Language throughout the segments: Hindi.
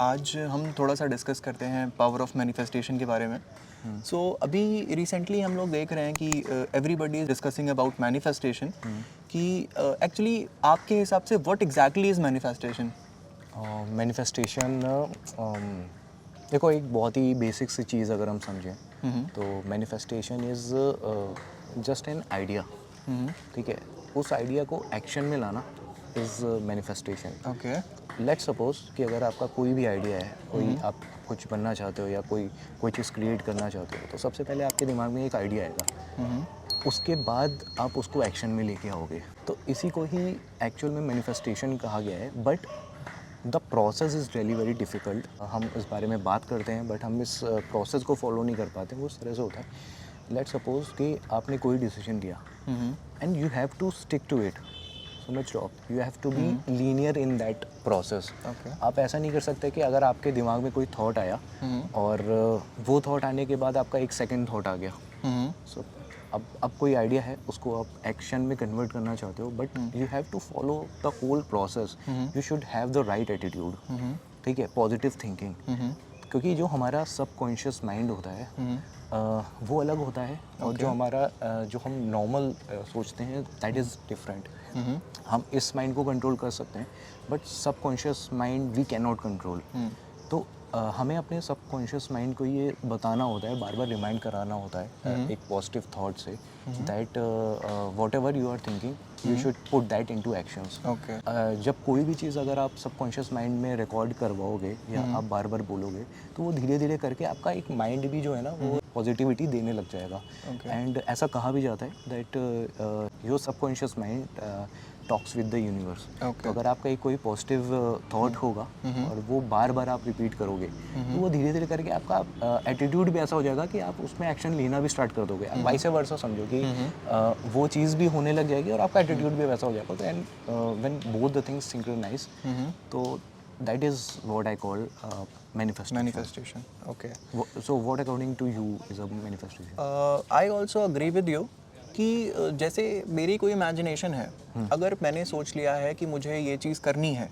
आज हम थोड़ा सा डिस्कस करते हैं पावर ऑफ मैनिफेस्टेशन के बारे में। सो अभी रिसेंटली हम लोग देख रहे हैं कि everybody is discussing about manifestation कि एक्चुअली आपके हिसाब से what exactly is manifestation? Manifestation देखो, एक बहुत ही बेसिक सी चीज़ अगर हम समझें तो manifestation is just an idea. ठीक है, उस आइडिया को एक्शन में लाना is manifestation. Okay. Let's suppose कि अगर आपका कोई भी आइडिया है, कोई आप कुछ बनना चाहते हो या कोई चीज़ क्रिएट करना चाहते हो, तो सबसे पहले आपके दिमाग में एक आइडिया आएगा, उसके बाद आप उसको एक्शन में लेके आओगे। तो इसी को ही एक्चुअल में मैनिफेस्टेशन कहा गया है। But the process is really very difficult. हम इस बारे में बात करते हैं बट हम इस प्रोसेस को फॉलो नहीं कर पाते। वो इस तरह से होता है, लेट्स सपोज कि आपने कोई डिसीजन लिया and you have to stick to it. समझ रहे हो, you have to be linear in that process. आप ऐसा नहीं कर सकते कि अगर आपके दिमाग में कोई थॉट आया और वो थॉट आने के बाद आपका एक सेकंड थॉट आ गया। सो अब कोई आइडिया है, उसको आप एक्शन में कन्वर्ट करना चाहते हो, but you have to follow the whole process. You should have the right attitude. ठीक है, पॉजिटिव थिंकिंग। क्योंकि जो हमारा सबकॉन्शियस माइंड होता है वो अलग होता है, और जो हमारा जो हम नॉर्मल सोचते हैं दैट इज़ डिफरेंट। हम इस माइंड को कंट्रोल कर सकते हैं but subconscious mind we can not control. तो हमें अपने सबकॉन्शियस माइंड को ये बताना होता है, बार बार रिमाइंड कराना होता है एक पॉजिटिव थॉट से, that whatever you are thinking you should put that into actions. जब कोई भी चीज़ अगर आप सबकॉन्शियस माइंड में रिकॉर्ड करवाओगे या आप बार बार बोलोगे, तो वो धीरे धीरे करके आपका एक माइंड भी जो है ना वो पॉजिटिविटी देने लग जाएगा। एंड ऐसा कहा भी जाता है that your subconscious mind talks with the universe. तो अगर आपका एक कोई पॉजिटिव थॉट होगा और वो बार बार आप रिपीट करोगे, तो वो धीरे धीरे करके आपका एटीट्यूड भी ऐसा हो जाएगा कि आप उसमें एक्शन लेना भी स्टार्ट कर दोगे। वाइस वर्सा समझो कि वो चीज़ भी होने लग जाएगी और आपका एटीट्यूड भी वैसा हो जाएगा। तो and when both the things synchronize, तो that is what I call manifestation. Okay. So what according to you is a manifestation? I also agree with you कि जैसे मेरी कोई इमेजिनेशन है, अगर मैंने सोच लिया है कि मुझे ये चीज़ करनी है,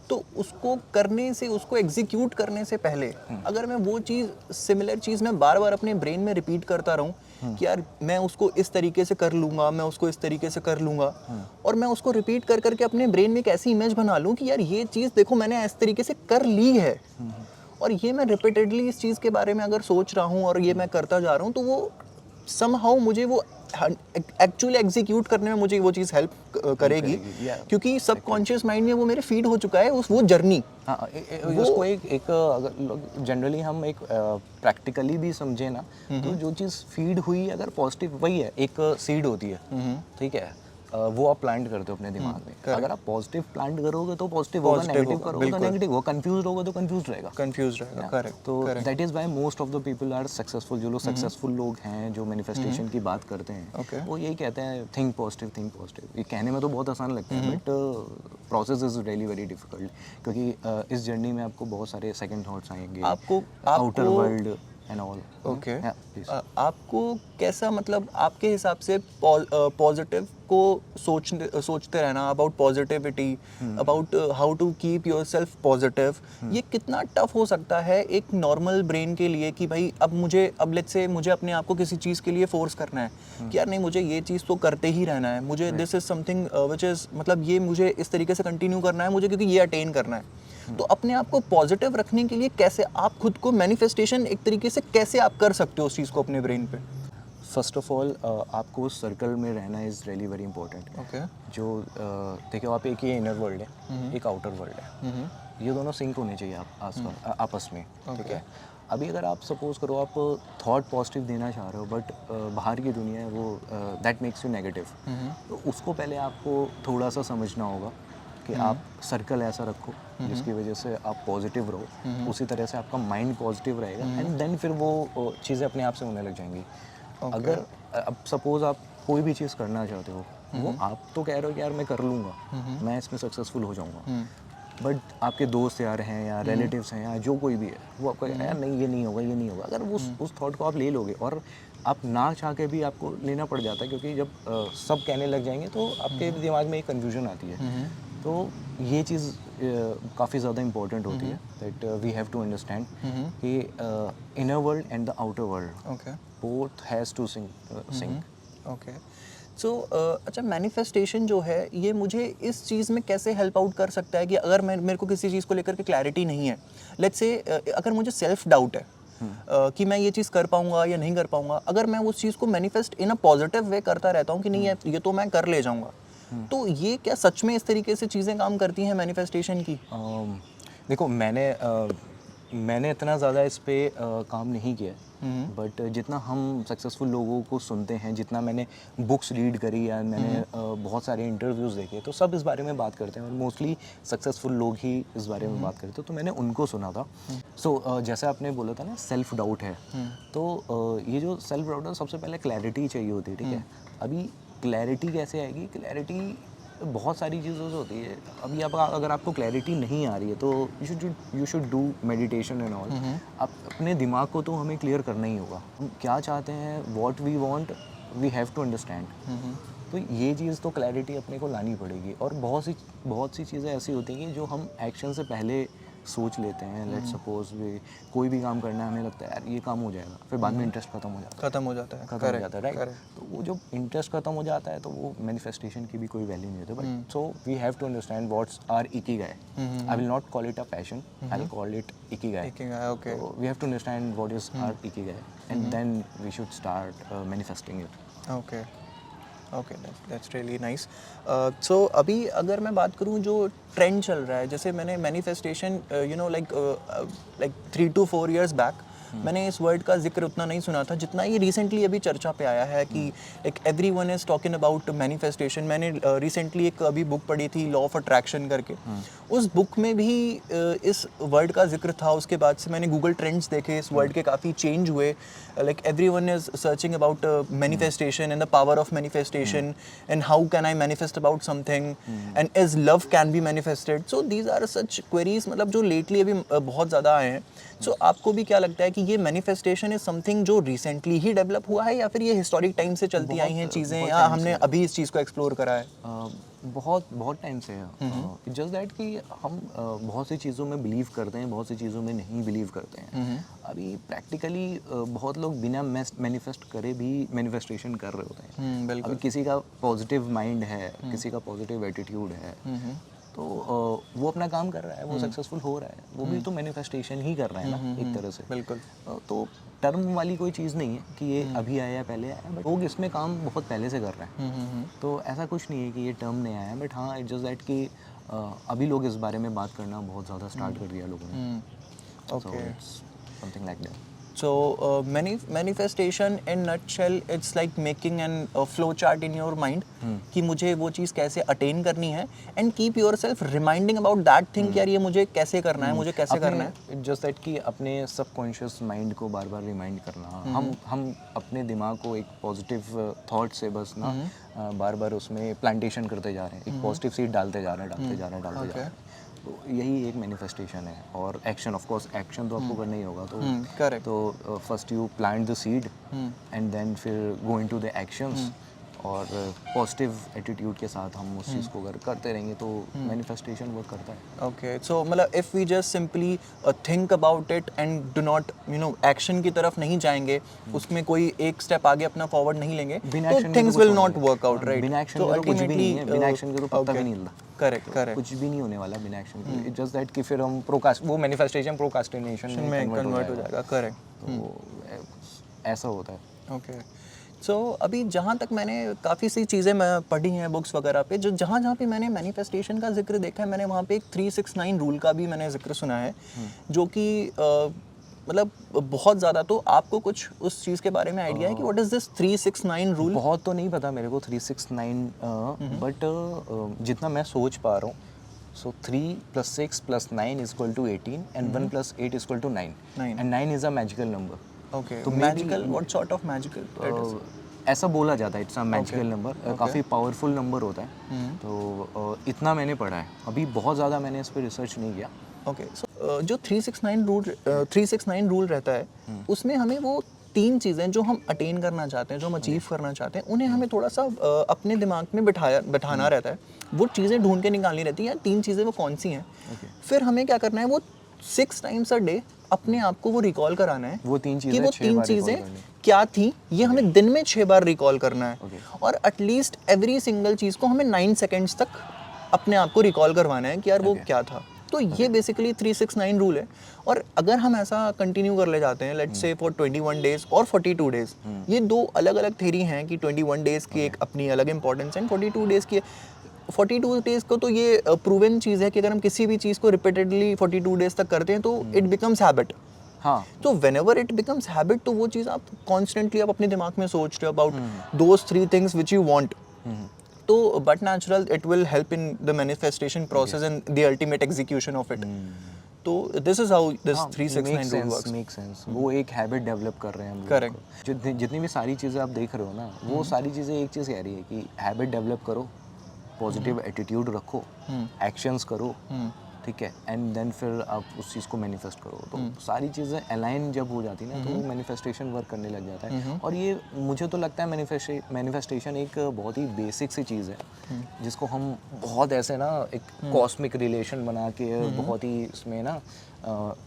तो उसको करने से, उसको एग्जीक्यूट करने से पहले अगर मैं वो चीज़, सिमिलर चीज़ मैं बार बार अपने ब्रेन में रिपीट करता रहूं कि यार मैं उसको इस तरीके से कर लूँगा, मैं उसको इस तरीके से कर लूँगा, और मैं उसको रिपीट कर करके अपने ब्रेन में एक ऐसी इमेज बना लूँ कि यार ये चीज़ देखो मैंने इस तरीके से कर ली है, और ये मैं रिपीटेडली इस चीज़ के बारे में अगर सोच रहा हूँ और ये मैं करता जा रहा हूँ, तो वो समहाउ मुझे वो एक्चुअली एग्जीक्यूट करने में मुझे वो चीज़ हेल्प करेगी, क्योंकि सबकॉन्शियस माइंड में वो मेरे फीड हो चुका है वो जर्नी। हाँ, उसको एक अगर जनरली हम एक प्रैक्टिकली भी समझे ना, तो जो चीज़ फीड हुई अगर पॉजिटिव, वही है, एक सीड होती है। ठीक है, वो आप प्लांट करते हो अपने दिमाग में। अगर आप पॉजिटिव प्लांट करोगे तो पॉजिटिव होगा, नेगेटिव करोगे तो नेगेटिव होगा, कंफ्यूज होगा तो कंफ्यूज रहेगा। करेक्ट। तो that is why most of the people are successful. जो लोग सक्सेसफुल लोग हैं, जो मैनिफेस्टेशन की बात करते हैं, वो यही कहते हैं, थिंक पॉजिटिव, थिंक पॉजिटिव। ये कहने में तो बहुत आसान लगता है but process is really very difficult, क्योंकि इस जर्नी में आपको बहुत सारे सेकंड थॉट्स आएंगे, outer world and all. Okay, आपको कैसा, मतलब आपके हिसाब से पॉजिटिव को सोचते रहना, about positivity, about how to keep yourself positive, ये कितना टफ हो सकता है एक नॉर्मल ब्रेन के लिए कि भाई अब लेट्स से मुझे अपने आप को किसी चीज़ के लिए फोर्स करना है कि यार नहीं, मुझे ये चीज़ तो करते ही रहना है, मुझे this is something which is, मतलब ये मुझे इस तरीके से कंटिन्यू करना है मुझे, क्योंकि ये अटेन करना है। तो अपने आप को पॉजिटिव रखने के लिए कैसे आप खुद को मैनिफेस्टेशन एक तरीके से कैसे आप कर सकते हो उस चीज़ को अपने ब्रेन पे? फर्स्ट ऑफ ऑल आपको उस सर्कल में रहना is really very important. Okay. जो देखो, आप एक ये इनर वर्ल्ड है, एक आउटर वर्ल्ड है, ये दोनों सिंक होने चाहिए आपस में। ठीक है, अभी अगर आप सपोज करो आप थॉट पॉजिटिव देना चाह रहे हो बट बाहर की दुनिया है वो दैट मेक्स यू नेगेटिव, तो उसको पहले आपको थोड़ा सा समझना होगा कि आप सर्कल ऐसा रखो जिसकी वजह से आप पॉजिटिव रहो, उसी तरह से आपका माइंड पॉजिटिव रहेगा एंड देन फिर वो चीज़ें अपने आप से होने लग जाएंगी। अगर अब सपोज आप कोई भी चीज़ करना चाहते हो, वो आप तो कह रहे हो कि यार मैं कर लूँगा, मैं इसमें सक्सेसफुल हो जाऊँगा, बट आपके दोस्त यार हैं या रिलेटिव्स हैं या जो कोई भी है, वो आपको कहता है यार नहीं, ये नहीं होगा, ये नहीं होगा। अगर उस थॉट को आप ले लोगे, और आप ना चाह के भी आपको लेना पड़ जाता है, क्योंकि जब सब कहने लग जाएंगे तो आपके दिमाग में एक कन्फ्यूजन आती है। तो ये चीज़ काफ़ी ज़्यादा इम्पोर्टेंट होती है that we have to understand कि inner world and the outer world okay both has to sync. Okay so अच्छा मैनिफेस्टेशन जो है ये मुझे इस चीज़ में कैसे हेल्प आउट कर सकता है कि अगर मेरे को किसी चीज़ को लेकर के क्लैरिटी नहीं है, लेट्स से अगर मुझे सेल्फ डाउट है कि मैं ये चीज़ कर पाऊंगा या नहीं कर पाऊंगा, अगर मैं उस चीज़ को manifest in a positive way करता रहता हूँ कि नहीं ये तो मैं कर ले जाऊंगा, तो ये क्या सच में इस तरीके से चीज़ें काम करती हैं मैनिफेस्टेशन की? देखो मैंने इतना ज़्यादा इस पे काम नहीं किया, बट जितना हम सक्सेसफुल लोगों को सुनते हैं, जितना मैंने बुक्स रीड करी या मैंने बहुत सारे इंटरव्यूज़ देखे, तो सब इस बारे में बात करते हैं और मोस्टली सक्सेसफुल लोग ही इस बारे में बात करते हैं। तो मैंने उनको सुना था। सो जैसे आपने बोला था ना सेल्फ डाउट है, तो ये जो सेल्फ डाउट है सबसे पहले क्लैरिटी चाहिए होती है, ठीक है। अभी क्लैरिटी कैसे आएगी? क्लैरिटी बहुत सारी चीज़ों से होती है। अभी आप अगर आपको क्लैरिटी नहीं आ रही है तो you should do meditation and all. आप अपने दिमाग को तो हमें क्लियर करना ही होगा। हम क्या चाहते हैं, what we want, we have to understand. तो ये चीज़ तो क्लैरिटी अपने को लानी पड़ेगी। और बहुत सी चीज़ें ऐसी होती हैं कि जो हम एक्शन से पहले सोच लेते हैं। लेट्स सपोज कोई भी काम करना है, हमें लगता है यार ये काम हो जाएगा, फिर बाद में इंटरेस्ट खत्म हो जाता है राइट। तो वो जो इंटरेस्ट खत्म हो जाता है तो वो मैनिफेस्टेशन की भी कोई वैल्यू नहीं होती। But so we have to understand what's our ikigai. I will not call it a passion, I will call it ikigai. Okay we have to understand what is our ikigai and then we should start manifesting it. Okay okay that's really nice. So अभी अगर मैं बात करूं जो ट्रेंड चल रहा है, जैसे मैंने manifestation like 3 to 4 years back मैंने इस वर्ड का जिक्र उतना नहीं सुना था जितना ये रिसेंटली अभी चर्चा पे आया है कि like everyone is talking about manifestation. मैंने रिसेंटली एक अभी बुक पढ़ी थी लॉ ऑफ अट्रैक्शन करके, उस बुक में भी इस वर्ड का जिक्र था। उसके बाद से मैंने गूगल ट्रेंड्स देखे, इस वर्ड के काफ़ी चेंज हुए। Like everyone is searching about manifestation and the power of manifestation and how can I manifest about something and is love can be manifested. So these are such queries मतलब जो लेटली अभी बहुत ज़्यादा आए हैं। सो आपको भी क्या लगता है कि ये मैनिफेस्टेशन इज समथिंग जो रिसेंटली ही डेवलप हुआ है या फिर ये हिस्टोरिक टाइम से चलती आई हैं चीज़ें, या हमने अभी इस चीज़ को एक्सप्लोर करा है? बहुत टाइम से है। जस्ट दैट कि हम बहुत सी चीज़ों में बिलीव करते हैं, बहुत सी चीज़ों में नहीं बिलीव करते हैं। अभी प्रैक्टिकली बहुत लोग बिना मैनिफेस्ट करे भी मैनिफेस्टेशन कर रहे होते हैं। बिल्कुल। अभी किसी का पॉजिटिव माइंड है, किसी का पॉजिटिव एटीट्यूड है, तो वो अपना काम कर रहा है, वो सक्सेसफुल हो रहा है, वो भी तो मैनिफेस्टेशन ही कर रहा है ना एक तरह से। बिल्कुल। तो टर्म वाली कोई चीज़ नहीं है कि ये अभी आया पहले आया, बट लोग इसमें काम बहुत पहले से कर रहे हैं। तो ऐसा कुछ नहीं है कि ये टर्म नहीं आया है, बट हाँ इट जस्ट दैट कि अभी लोग इस बारे में बात करना बहुत ज़्यादा स्टार्ट कर दिया लोगों ने। Okay something like that. So manifestation in nutshell it's like making an flow chart in your mind कि मुझे वो चीज़ कैसे अटेन करनी है and keep yourself reminding about that thing कि यार ये मुझे कैसे करना है, मुझे कैसे करना है। जस्ट दैट कि अपने सबकॉन्शियस माइंड को बार बार रिमाइंड करना। हम अपने दिमाग को एक पॉजिटिव थॉट से बस ना बार बार उसमें प्लांटेशन करते जा रहे हैं, एक पॉजिटिव सीड डालते जा रहे हैं। तो यही एक मैनिफेस्टेशन है। और एक्शन, ऑफ कोर्स एक्शन तो आपको करना ही होगा। तो करेक्ट। तो first you plant the seed and then फिर गो इनटू द एक्शंस, और पॉजिटिव एटीट्यूड के साथ हम उस चीज़ को अगर करते रहेंगे तो मैनिफेस्टेशन वर्क करता है। ओके सो मतलब if we just simply think about it and do not action की तरफ नहीं जाएंगे, उसमें कोई एक स्टेप आगे अपना फॉरवर्ड नहीं लेंगे, तो things will not work out right. बिना एक्शन के तो कुछ भी नहीं है, बिना एक्शन के तो पत्ता भी नहीं हिलता। करेक्ट कुछ भी नहीं होने वाला बिना एक्शन के। इट्स जस्ट दैट कि फिर हम वो मैनिफेस्टेशन प्रोक्रास्टिनेशन में कन्वर्ट हो जाएगा। करेक्ट। तो ऐसा होता है। ओके सो अभी जहाँ तक मैंने काफ़ी सी चीज़ें मैं पढ़ी हैं बुक्स वगैरह पे, जो जहाँ पे मैंने मैनिफेस्टेशन का जिक्र देखा है, मैंने वहाँ पे एक 369 रूल का भी मैंने जिक्र सुना है, जो कि मतलब बहुत ज़्यादा। तो आपको कुछ उस चीज़ के बारे में आइडिया है कि व्हाट इज़ दिस 369 रूल? बहुत तो नहीं पता मेरे को 369, बट जितना मैं सोच पा रहा हूँ, so 3 + 6 + 9 = 18 and 1 + 8 = 9 and 9 is a magical number. Okay तो magical, what sort of magical? ऐसा बोला जाता है, इट्स अ मैजिकल नंबर, काफ़ी पावरफुल नंबर होता है। तो इतना मैंने पढ़ा है, अभी बहुत ज़्यादा मैंने इस पर रिसर्च नहीं किया। ओके सो जो 369 रूल रहता है, उसमें हमें वो 3 चीज़ें जो हम अटेन करना चाहते हैं, जो हम अचीव करना चाहते हैं, उन्हें हमें थोड़ा सा अपने दिमाग में बिठाना रहता है, वो चीज़ें ढूंढ के निकालनी रहती हैं, यार 3 चीज़ें वो कौन सी हैं। फिर हमें क्या करना है, वो 6 टाइम्स अ डे अपने आप को वो रिकॉल कराना है वो 3 कि चीज़ें वो 6 तीन बार recall चीज़ें करनी। क्या थी, ये हमें दिन में 6 बार रिकॉल करना है। और एटलीस्ट एवरी सिंगल चीज़ को हमें 9 सेकेंड्स तक अपने आप को रिकॉल करवाना है कि यार वो क्या था। तो ये बेसिकली 369 रूल है। और अगर हम ऐसा कंटिन्यू कर ले जाते हैं, लेट्स से फॉर 21 डेज और 42 डेज, ये 2 अलग अलग थ्योरी हैं कि 21 डेज की एक अपनी अलग इंपॉर्टेंस है, 42 डेज की 42 डेज को तो ये प्रूवन चीज़ है कि अगर हम किसी भी चीज़ को रिपीटेडली 42 डेज तक करते हैं तो इट बिकम्स हैबिट। हाँ, तो when ever it becomes habit, तो वो चीज़ आप कॉन्स्टेंटली आप अपने दिमाग में सोच रहे हो about those 3 things which you want. तो but natural it will help in the manifestation process and the ultimate execution of it. तो this is how this 369 rule works. Make sense. वो एक हैबिट डेवलप कर रहे हैं हम लोग Correct. को। जितनी भी सारी चीज़ें आप देख रहे हो ना, वो सारी चीज़ें एक चीज़ कह रही है कि हैबिट डेवलप करो, पॉजिटिव एटीट्यूड रखो, एक्शंस करो, ठीक है, एंड देन फिर आप उस चीज़ को मैनिफेस्ट करो। तो सारी चीज़ें अलाइन जब हो जाती है ना, तो मैनिफेस्टेशन वर्क करने लग जाता है। और ये मुझे तो लगता है मैनिफेस्टेशन एक बहुत ही बेसिक सी चीज़ है, जिसको हम बहुत ऐसे ना एक कॉस्मिक रिलेशन बना के बहुत ही इसमें ना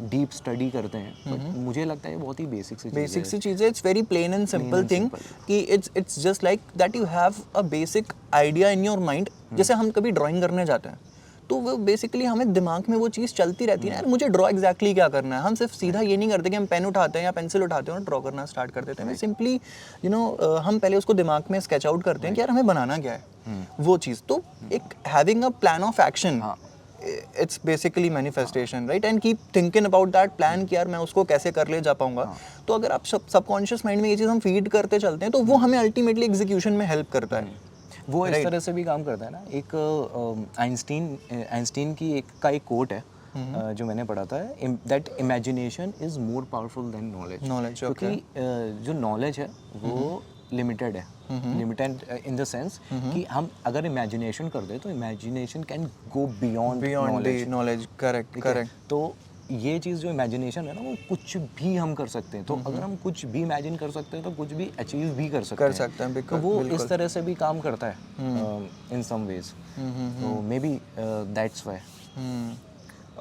डीप स्टडी करते हैं। बट मुझे लगता है ये बहुत ही बेसिक सी चीज़ है। बेसिक सी चीज़ है, it's very plain and simple thing कि it's just like that you have a basic idea in your mind. जैसे हम कभी ड्राइंग करने जाते हैं तो वो बेसिकली हमें दिमाग में वो चीज़ चलती रहती है ना, यार मुझे ड्रॉ एग्जैक्टली क्या करना है। हम सिर्फ सीधा ये नहीं करते कि हम पेन उठाते हैं या पेंसिल उठाते हैं और ड्रॉ करना स्टार्ट कर देते हैं। सिंपली यू नो हम पहले उसको दिमाग में स्केच आउट करते हैं कि यार हमें बनाना क्या है वो चीज़। तो एक having a plan of action, it's basically manifestation, right? And keep thinking about that plan कि यार मैं उसको कैसे कर ले जा पाऊंगा। तो अगर आप सबकॉन्शियस माइंड में ये चीज़ हम फीड करते चलते हैं तो वो हमें अल्टीमेटली एग्जीक्यूशन में हेल्प करता है। वो इस तरह से भी काम करता है ना। एक आइंस्टीन की एक कोट है जो मैंने पढ़ा था, that imagination is more powerful than knowledge. क्योंकि जो नॉलेज है वो लिमिटेड है, लिमिटेड इन द सेंस कि हम अगर इमेजिनेशन कर दे तो imagination can go beyond knowledge. Correct. तो ये चीज़ जो इमेजिनेशन है ना, वो कुछ भी हम कर सकते हैं। तो अगर हम कुछ भी इमेजिन कर सकते हैं तो कुछ भी अचीव भी कर सकते हैं। तो वो इस तरह से भी काम करता है इन सम वेज। तो may be that's why.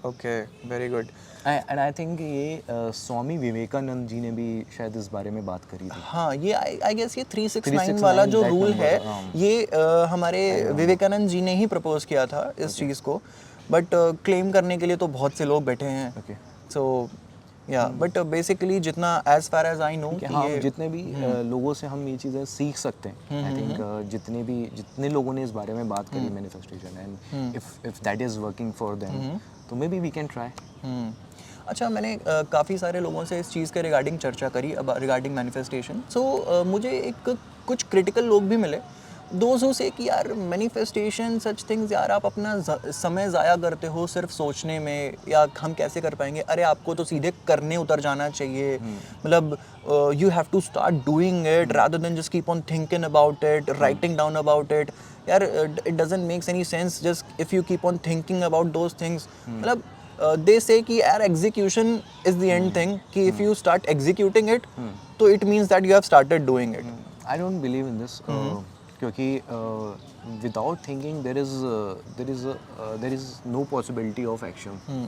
Okay, very good. And I think ये स्वामी विवेकानंद जी ने भी शायद इस बारे में बात करी थी। हाँ, ये आई गेस ये 369 वाला जो रूल है ये हमारे विवेकानंद जी ने ही प्रपोज किया था इस चीज़ को। बट क्लेम करने के लिए तो बहुत से लोग बैठे हैं। सो या बट बेसिकली जितना as far as I know कि हाँ, जितने भी लोगों से हम ये चीज़ें सीख सकते हैं। आई थिंक जितने लोगों ने इस बारे में बात करी manifestation, and if that is working for them तो maybe we can try. अच्छा, मैंने काफ़ी सारे लोगों से इस चीज़ के रिगार्डिंग चर्चा करी रिगार्डिंग मैनिफेस्टेशन। सो मुझे कुछ क्रिटिकल लोग भी मिले, दोज हु से कि यार मैनिफेस्टेशन सच थिंग्स, यार आप अपना समय ज़ाया करते हो सिर्फ सोचने में, या हम कैसे कर पाएंगे। अरे आपको तो सीधे करने उतर जाना चाहिए, मतलब you have to start doing it rather than just keep on thinking about it, writing down about it. यार it doesn't makes any sense just if you keep on thinking about those things. मतलब दे से कि यार execution is the end thing, कि if you start executing it तो it means that you have started doing it. I don't believe in this, क्योंकि without thinking there is no possibility of action.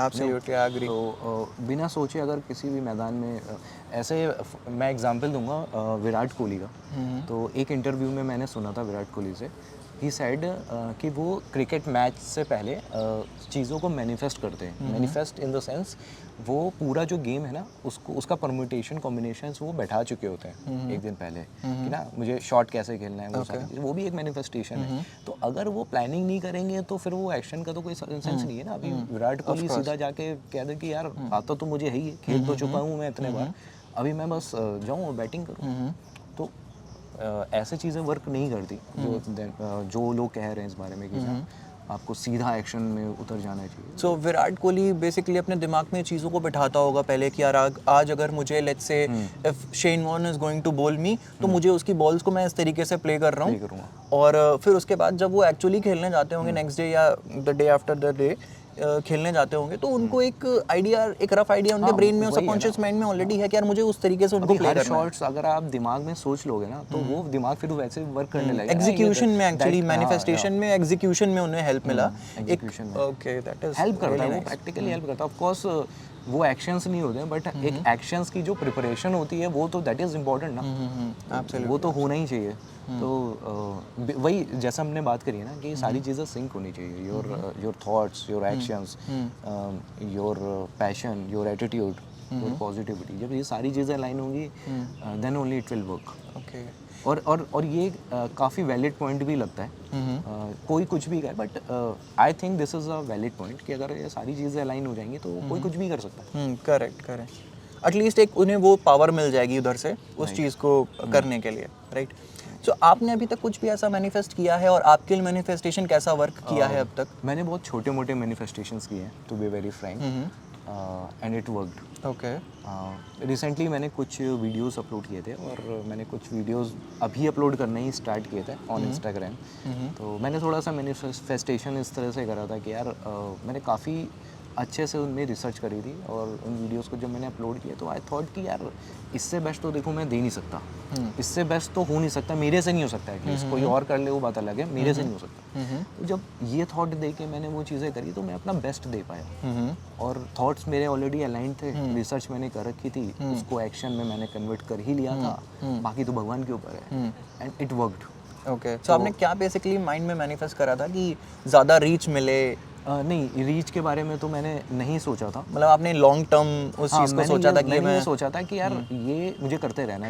Absolutely, I agree. तो बिना सोचे अगर किसी भी मैदान में ऐसे मैं एग्जांपल दूंगा विराट कोहली का। तो एक इंटरव्यू में मैंने सुना था विराट कोहली से, ही सेड कि वो क्रिकेट मैच से पहले चीज़ों को मैनिफेस्ट करते हैं। मैनिफेस्ट इन द सेंस वो पूरा जो गेम है ना, उसका परम्यूटेशन कॉम्बिनेशंस वो बैठा चुके होते हैं एक दिन पहले कि ना मुझे शॉट कैसे खेलना है, वो सारी चीज़, वो भी एक मैनिफेस्टेशन है। तो अगर वो प्लानिंग नहीं करेंगे तो फिर वो एक्शन का तो कोई सेंस नहीं है ना। अभी विराट कोहली सीधा जाके कह दे कि यार आता तो मुझे है ही, खेल तो चुका हूँ मैं इतने बार, अभी मैं बस जाऊँ और बैटिंग करूँ। तो ऐसे चीज़ें वर्क नहीं करती जो लोग कह रहे हैं इस बारे में कि आपको सीधा एक्शन में उतर जाना चाहिए। सो विराट कोहली बेसिकली अपने दिमाग में चीज़ों को बिठाता होगा पहले कि यार आज अगर मुझे let's say if Shane Warne is going to bowl me, तो मुझे उसकी बॉल्स को मैं इस तरीके से प्ले कर रहा हूँ। और फिर उसके बाद जब वो एक्चुअली खेलने जाते होंगे नेक्स्ट डे या the day after the day, खेलने जाते होंगे तो उनको एक आइडिया, एक रफ आइडिया उनके ब्रेन में और वही है सबकॉन्शियस माइंड में ऑलरेडी है कि यार मुझे उस तरीके से उनको अभी प्ले हर करना है। शॉट्स अगर आप दिमाग में सोच लोगे ना तो वो दिमाग फिर वैसे वर्क करने लगेगा। एग्जीक्यूशन में एक्चुअली, मैनिफेस्टेशन में एग्जीक्यूशन में उन्हें हेल्प मिला एक। एग्जीक्यूशन में ओके, दैट इज हेल्प करता है, वो प्रैक्टिकली हेल्प करता है। ऑफ कोर्स वो एक्शंस नहीं होते हैं बट एक एक्शंस की जो प्रिपरेशन होती है वो तो दैट इज इम्पोर्टेंट ना, वो तो होना ही चाहिए। तो वही जैसा हमने बात करी है ना कि सारी चीज़ें सिंक होनी चाहिए, your thoughts, your actions, your passion, your attitude, your positivity, जब ये सारी चीज़ें अलाइन होंगी then only it will work. Okay. और ये काफ़ी वैलिड पॉइंट भी लगता है। कोई कुछ भी करे but I think this is a valid point कि अगर ये सारी चीज़ें अलाइन हो जाएंगी तो कोई कुछ भी कर सकता है। Correct correct. एटलीस्ट एक उन्हें वो पावर मिल जाएगी उधर से उस चीज़ को करने के लिए, राइट। सो आपने अभी तक कुछ भी ऐसा मैनिफेस्ट किया है और आपके लिए मैनिफेस्टेशन कैसा वर्क किया है अब तक? मैंने बहुत छोटे मोटे मैनिफेस्टेशंस किए हैं, to be very frank, and it worked. Okay. Recently मैंने कुछ वीडियोस अपलोड किए थे और मैंने कुछ वीडियोस अभी अपलोड करने ही स्टार्ट किए थे ऑन इंस्टाग्राम। तो मैंने थोड़ा सा मैनिफेस्टेशन इस तरह से करा था कि यार मैंने काफ़ी अच्छे से उनमें रिसर्च करी थी और उन वीडियोस को जब मैंने अपलोड किया तो आई थॉट कि यार इससे बेस्ट तो देखो मैं दे नहीं सकता, इससे बेस्ट तो हो नहीं सकता, मेरे से नहीं हो सकता, एटलीस्ट कोई और कर ले वो बात अलग है, मेरे से नहीं हो सकता। तो जब ये थॉट दे के मैंने वो चीज़ें करी तो मैं अपना बेस्ट दे पाया और थॉट्स मेरे ऑलरेडी अलाइंड थे, रिसर्च मैंने कर रखी थी, उसको एक्शन में मैंने कन्वर्ट कर ही लिया था, बाकी तो भगवान के ऊपर है, एंड इट वर्कड। ओके। सो आपने क्या बेसिकली माइंड में मैनिफेस्ट करा था कि ज़्यादा रीच मिले? नहीं, रीच के बारे में तो मैंने नहीं सोचा था। मतलब आपने लॉन्ग टर्म उस चीज़ को सोचा था कि मैंने ये सोचा था कि यार ये मुझे करते रहना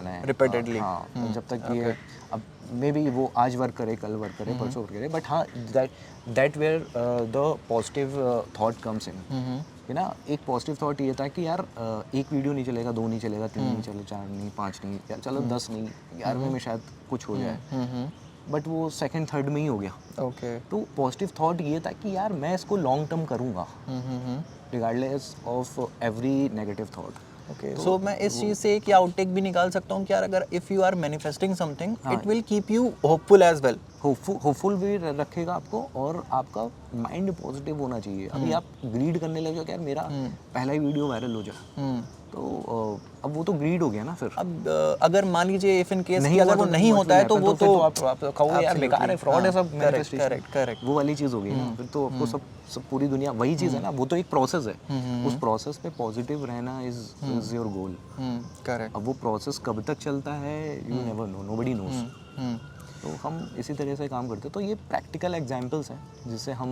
है रिपीटेडली। हाँ, जब तक ये अब मे बी वो आज वर्क करे, कल वर्क करे, परसों वर्क करे, बट हाँ that where the positive thought comes in, कि ना एक पॉजिटिव थॉट ये था कि यार एक वीडियो नहीं चलेगा, 2 नहीं चलेगा, 3 नहीं चलेगा, 4 नहीं, 5 नहीं, यार चलो 10 नहीं, 11वें में शायद कुछ हो जाए, बट वो सेकंड थर्ड में ही हो गया। ओके। तो पॉजिटिव थॉट ये था कि यार मैं इसको लॉन्ग टर्म करूँगा regardless of every negative thought. Okay. So मैं इस चीज़ से एक आउटटेक भी निकाल सकता हूँ कि यार अगर if you are manifesting something it will keep you hopeful as well. Hopeful भी रखेगा आपको और आपका माइंड पॉजिटिव होना चाहिए। अभी आप ग्रीड करने लगे हो कि यार मेरा पहला ही वीडियो वायरल हो जाए, तो अब वो तो ग्रीड हो गया ना। फिर अब अगर मान लीजिए इफ इन केस नहीं अगर वो नहीं होता है तो वो तो आप कहोगे यार बेकार है, फ्रॉड है सब, करेक्ट वो वाली चीज़ हो गई ना। फिर तो आपको सब पूरी दुनिया वही चीज़ है ना, वो तो एक प्रोसेस है, उस प्रोसेस पे पॉजिटिव रहना इज योर गोल। करेक्ट। अब वो प्रोसेस कब तक चलता है you never know, nobody nose. तो हम इसी तरह से काम करते हैं। तो ये प्रैक्टिकल एग्जांपल्स हैं जिससे हम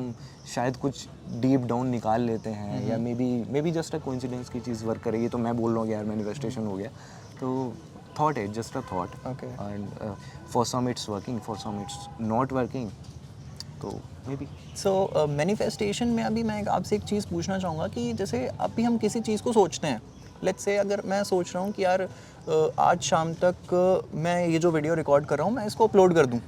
शायद कुछ डीप डाउन निकाल लेते हैं, या may be just a coincidence की चीज़ वर्क करेगी तो मैं बोल रहा हूँ कि यार मैनिफेस्टेशन हो गया, तो थॉट है, just a thought, and for some it's working, for some it's not working, तो मे बी। सो मैनिफेस्टेशन में अभी मैं आपसे एक चीज़ पूछना चाहूँगा कि जैसे अभी हम किसी चीज़ को सोचते हैं, लेट्स से अगर मैं सोच रहा हूँ कि यार आज शाम तक मैं ये जो वीडियो रिकॉर्ड कर रहा हूँ मैं इसको अपलोड कर दूँ,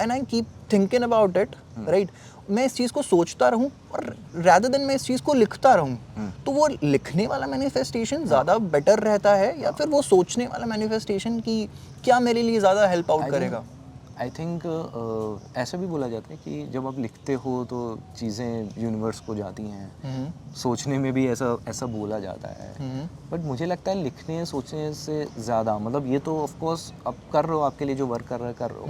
and I keep thinking about it, right. मैं इस चीज़ को सोचता रहूँ और रैदर देन मैं इस चीज़ को लिखता रहूँ, तो वो लिखने वाला मैनिफेस्टेशन ज़्यादा बेटर रहता है या फिर वो सोचने वाला मैनिफेस्टेशन की क्या मेरे लिए ज़्यादा हेल्प आउट करेगा? आई थिंक ऐसा भी बोला जाता है कि जब आप लिखते हो तो चीज़ें यूनिवर्स को जाती हैं, सोचने में भी ऐसा बोला जाता है, बट मुझे लगता है लिखने सोचने से ज़्यादा, मतलब ये तो ऑफ कोर्स आप कर रहे हो, आपके लिए जो वर्क कर रहे हो,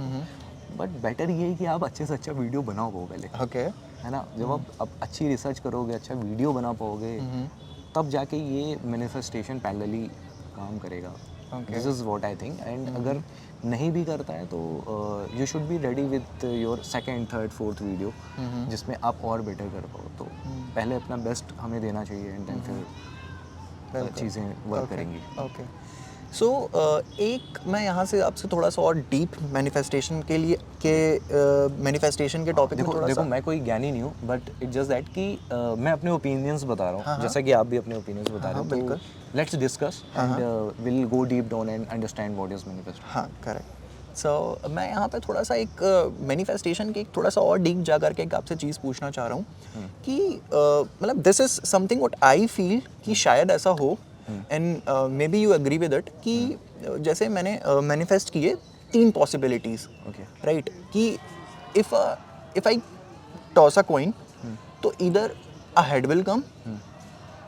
बट बेटर ये है कि आप अच्छे से अच्छा वीडियो बना पाओ पहले, ओके, है ना। जब आप अच्छी रिसर्च करोगे, अच्छा वीडियो बना पाओगे, तब जाके ये मैनिफेस्टेशन पैरेलली काम करेगा। This is what I think. And अगर नहीं भी करता है तो you should be ready with your second, third, fourth video जिसमें आप और बेटर कर पाओ। तो पहले अपना बेस्ट हमें देना चाहिए, एंड देन फिर चीज़ें वर्क करेंगी। ओके। सो एक मैं यहाँ से आपसे थोड़ा सा और डीप मैनिफेस्टेशन के टॉपिक में थोड़ा देखो मैं कोई ज्ञानी नहीं हूँ, बट इट्स जस्ट दैट कि मैं अपने ओपिनियंस बता रहा हूँ, जैसा कि आप भी अपने ओपिनियंस बता रहे हो, तो let's discuss and will go deep down and understand what is manifest. हाँ, करेक्ट। सो मैं यहाँ पे थोड़ा सा एक मैनिफेस्टेशन के थोड़ा सा और डीप जा करके एक आपसे चीज़ पूछना चाह रहा हूँ कि मतलब this is something what I feel कि शायद ऐसा हो, and maybe you agree with it, कि जैसे मैंने मैनिफेस्ट किए 3 पॉसिबिलिटीज़, राइट, कि if I toss a coin, तो इधर a head will come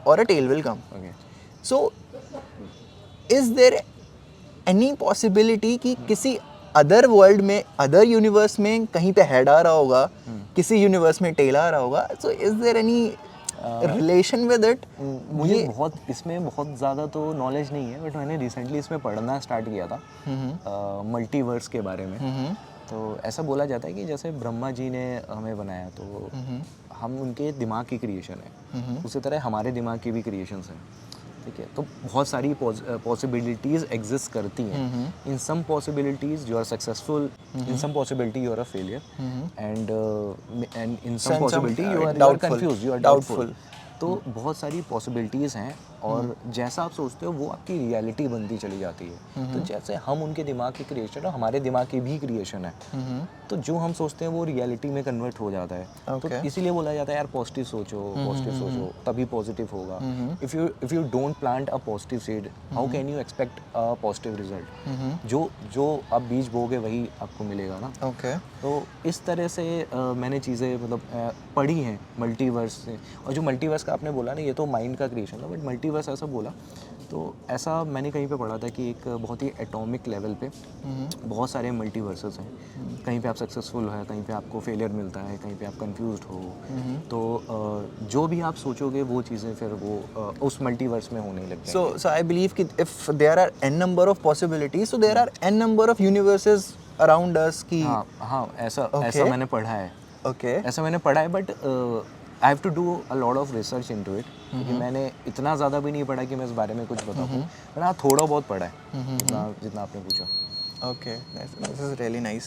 or a tail will come. Okay So, is there any possibility कि किसी अदर वर्ल्ड में, अदर यूनिवर्स में कहीं पे हेड आ रहा होगा, किसी यूनिवर्स में टेल आ रहा होगा? So is there any relation with it? मुझे बहुत इसमें बहुत ज़्यादा तो नॉलेज नहीं है, बट मैंने रिसेंटली इसमें पढ़ना स्टार्ट किया था मल्टीवर्स के बारे में। तो ऐसा बोला जाता है कि जैसे ब्रह्मा जी ने हमें बनाया तो हम उनके दिमाग की क्रिएशन है, उसी तरह हमारे दिमाग की भी क्रिएशंस हैं, ठीक है। तो बहुत सारी पॉसिबिलिटीज़ एग्जिस्ट करती हैं। In some possibilities you are successful, in some possibility you are a failure, and in some possibility you are confuse, you are doubtful. तो बहुत सारी पॉसिबिलिटीज़ हैं और जैसा आप सोचते हो वो आपकी रियलिटी बनती चली जाती है। तो जैसे हम उनके दिमाग की क्रिएशन है, हमारे दिमाग की भी क्रिएशन है, तो जो हम सोचते हैं वो रियलिटी में कन्वर्ट हो जाता है। तो इसीलिए बोला जाता है यार पॉजिटिव सोचो तभी पॉजिटिव होगा। If you don't plant a positive seed, how can you expect a positive result? जो आप बीज बोगे वही आपको मिलेगा ना। ओके। तो इस तरह से मैंने चीज़ें मतलब पढ़ी हैं मल्टीवर्स से। और जो मल्टीवर्स का आपने बोला ना, ये तो माइंड का क्रिएशन था, बट मल्टीवर्स ऐसा बोला तो ऐसा मैंने कहीं पे पढ़ा था कि एक बहुत ही एटॉमिक लेवल पे बहुत सारे मल्टीवर्सेस हैं। कहीं पे आप सक्सेसफुल है, कहीं पे आपको फेलियर मिलता है, कहीं पे आप कंफ्यूज्ड हो। तो जो भी आप सोचोगे वो चीज़ें फिर वो उस मल्टीवर्स में होने लग जाएंगी। So I believe कि if there are n number of possibilities, so there are n number of universes around us कि हाँ ऐसा मैंने पढ़ा है। okay. ऐसा मैंने पढ़ा है, but I have to do a lot of research into it, क्योंकि मैंने इतना ज़्यादा भी नहीं पढ़ा कि मैं इस बारे में कुछ बता पाऊँ, बट हाँ थोड़ा बहुत पढ़ा है जितना आपने पूछा। Okay, this is really nice.